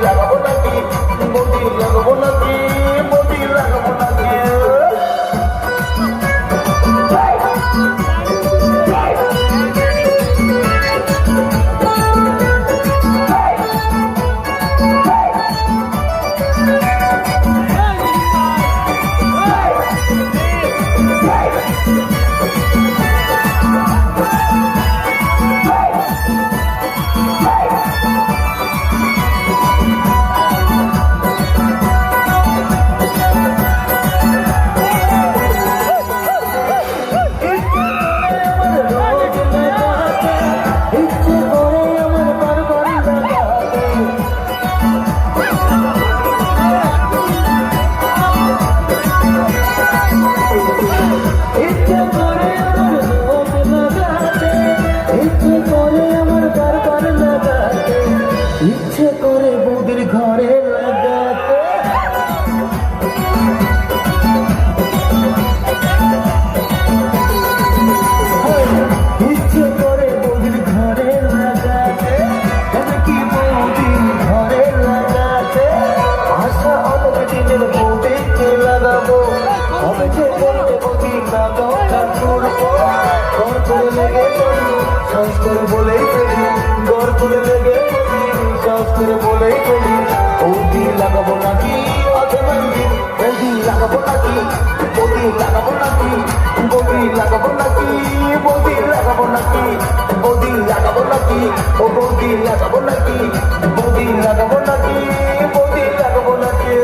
লাগাবো নাকি বৌদি লাগাবো নাকি বৌদি লাগাবো নাকি ইচ্ছে করে বৌদির ঘরে লাগাতে ইচ্ছে করে বৌদির ঘরে লাগাতে তবে কি বৌদির ঘরে লাগাতে আশা অনেক দিনের বৌদিকে লাগাবো হবে যে বলতে বৌদি লাগাও তার করবো ঘর করে লেগে পড়ি সংস্কার বলেই ফেলি ঘর করে লেগে করে বলেই ফেলি বৌদি লাগাবো নাকি বৌদি লাগাবো নাকি বৌদি লাগাবো নাকি বৌদি লাগাবো নাকি বৌদি লাগাবো নাকি বৌদি লাগাবো নাকি ও বৌদি লাগাবো নাকি বৌদি লাগাবো নাকি বৌদি লাগাবো নাকি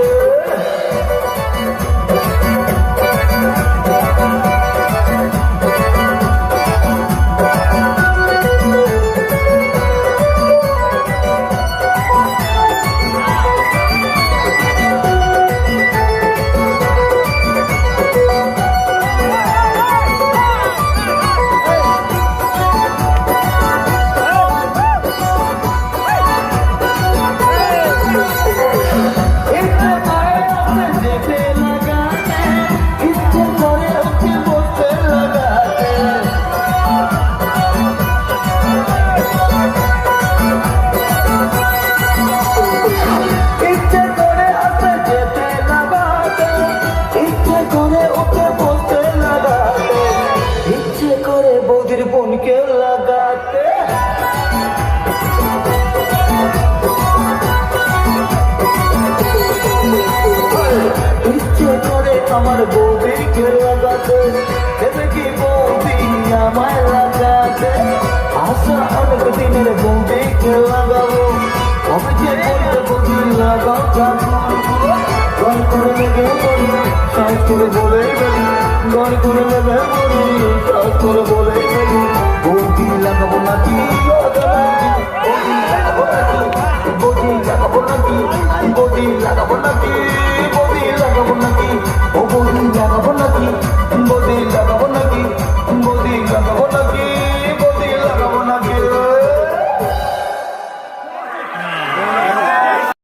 বৌদির বোনকে লাগাতে ইচ্ছে করে আমার বৌদিকে লাগাতে দেবে কি বৌদি আমায় লাগাতে আশা অনেক দিনের বৌদিকে লাগাবো আমি যে বলতে বৌদি লাগাও ঘর করে লেগে পড়ি সাজ করে বলেই গেলি ঘর করে লেগে পড়ি সাজ করে বলেই গেলি বৌদি লাগাবো নাকি